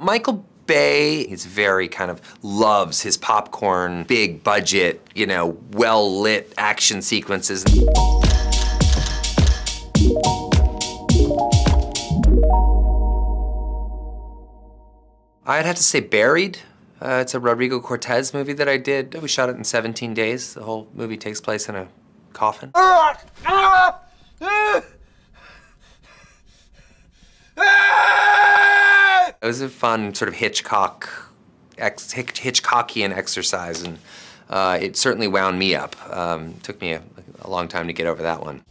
Michael Bay, he's very kind of loves his popcorn, big budget, you know, well-lit action sequences. I'd have to say Buried. It's a Rodrigo Cortez movie that I did. We shot it in 17 days. The whole movie takes place in a coffin. It was a fun sort of Hitchcockian exercise, and it certainly wound me up. Took me a long time to get over that one.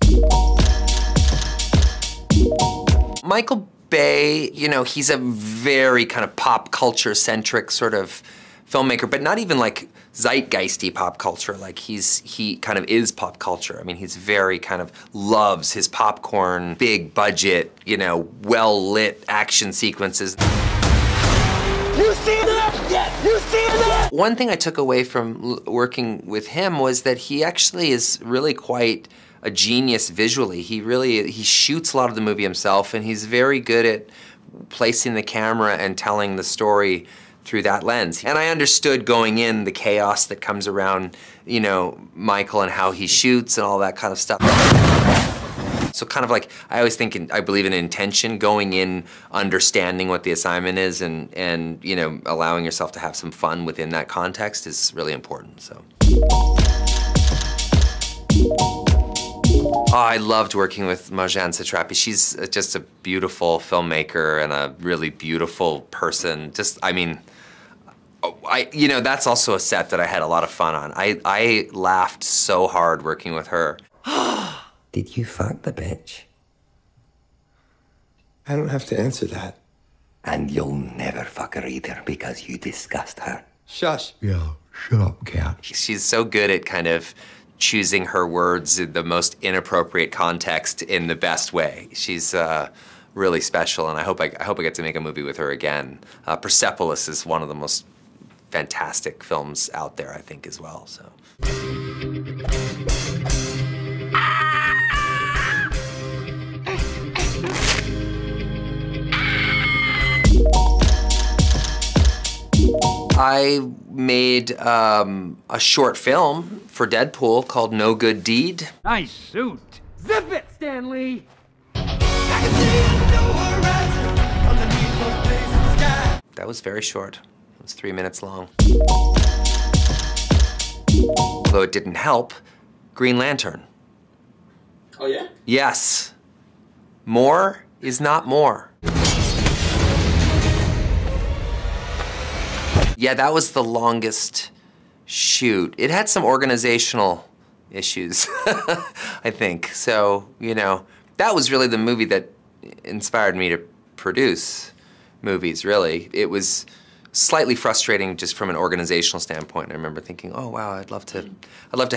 Michael Bay, you know, he's a very kind of pop culture-centric sort of filmmaker, but not even like zeitgeisty pop culture. Like he kind of is pop culture. I mean, he's very kind of loves his popcorn, big budget, you know, well-lit action sequences. You see that? Yes, you see that? One thing I took away from working with him was that he actually is really quite a genius visually. He shoots a lot of the movie himself, and he's very good at placing the camera and telling the story through that lens. And I understood going in the chaos that comes around, you know, Michael and how he shoots and all that kind of stuff. So kind of like, I always think, I believe in intention, going in, understanding what the assignment is, and you know, allowing yourself to have some fun within that context is really important, so. Oh, I loved working with Margietrappy. She's just a beautiful filmmaker and a really beautiful person. Just, I mean, you know, that's also a set that I had a lot of fun on. I laughed so hard working with her. Did you fuck the bitch? I don't have to answer that. And you'll never fuck her either because you disgust her. Shush. Yeah, shut up, cat. She's so good at kind of choosing her words in the most inappropriate context in the best way. She's really special, and I hope I get to make a movie with her again. Persepolis is one of the most fantastic films out there, I think, as well. So. I made a short film for Deadpool called No Good Deed. Nice suit. Zip it, Stanley. That was very short. It was 3 minutes long. Although it didn't help, Green Lantern. Oh yeah? Yes. More is not more. Yeah, that was the longest shoot. It had some organizational issues, I think. So, you know, that was really the movie that inspired me to produce movies, really. It was slightly frustrating just from an organizational standpoint. I remember thinking, oh wow, I'd love to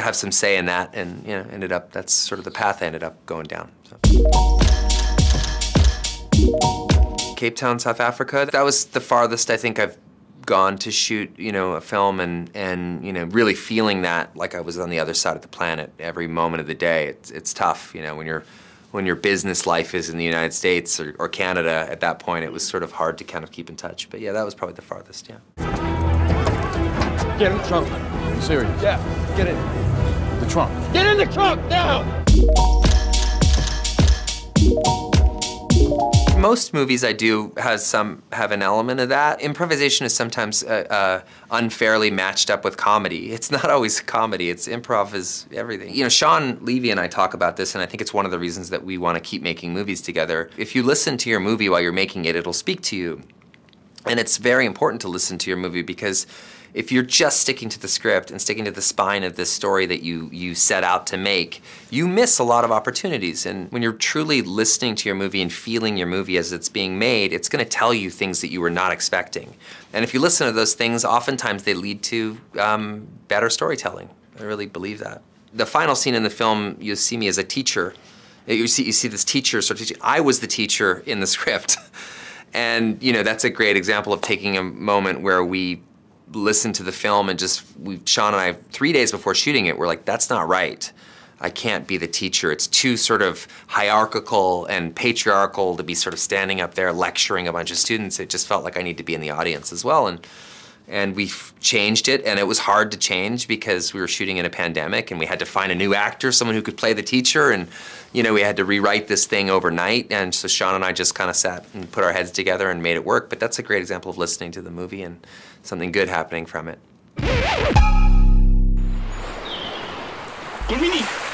have some say in that, and you know, that's sort of the path I ended up going down. So. Cape Town, South Africa. That was the farthest I think I've gone to shoot, you know, a film, and you know, really feeling that like I was on the other side of the planet every moment of the day. It's tough, you know, when your business life is in the United States or Canada. At that point, it was sort of hard to kind of keep in touch. But yeah, that was probably the farthest, yeah. Get in the trunk. Are you serious? Yeah, get in. The trunk. Get in the trunk now! Most movies I do have an element of that. Improvisation is sometimes unfairly matched up with comedy. It's not always comedy. Improv is everything. You know, Sean Levy and I talk about this, and I think it's one of the reasons that we want to keep making movies together. If you listen to your movie while you're making it, it'll speak to you. And it's very important to listen to your movie, because if you're just sticking to the script and sticking to the spine of this story that you set out to make, you miss a lot of opportunities. And when you're truly listening to your movie and feeling your movie as it's being made, it's going to tell you things that you were not expecting. And if you listen to those things, oftentimes they lead to better storytelling. I really believe that. The final scene in the film, you see me as a teacher. You see this teacher sort of teaching. I was the teacher in the script. And you know, that's a great example of taking a moment where we listen to the film and Sean and I, 3 days before shooting it, we're like, that's not right. I can't be the teacher. It's too sort of hierarchical and patriarchal to be sort of standing up there lecturing a bunch of students. It just felt like I need to be in the audience as well. And we changed it, and it was hard to change because we were shooting in a pandemic, and we had to find a new actor, someone who could play the teacher, and you know, we had to rewrite this thing overnight. And so Sean and I just kind of sat and put our heads together and made it work. But that's a great example of listening to the movie and something good happening from it. Konbini!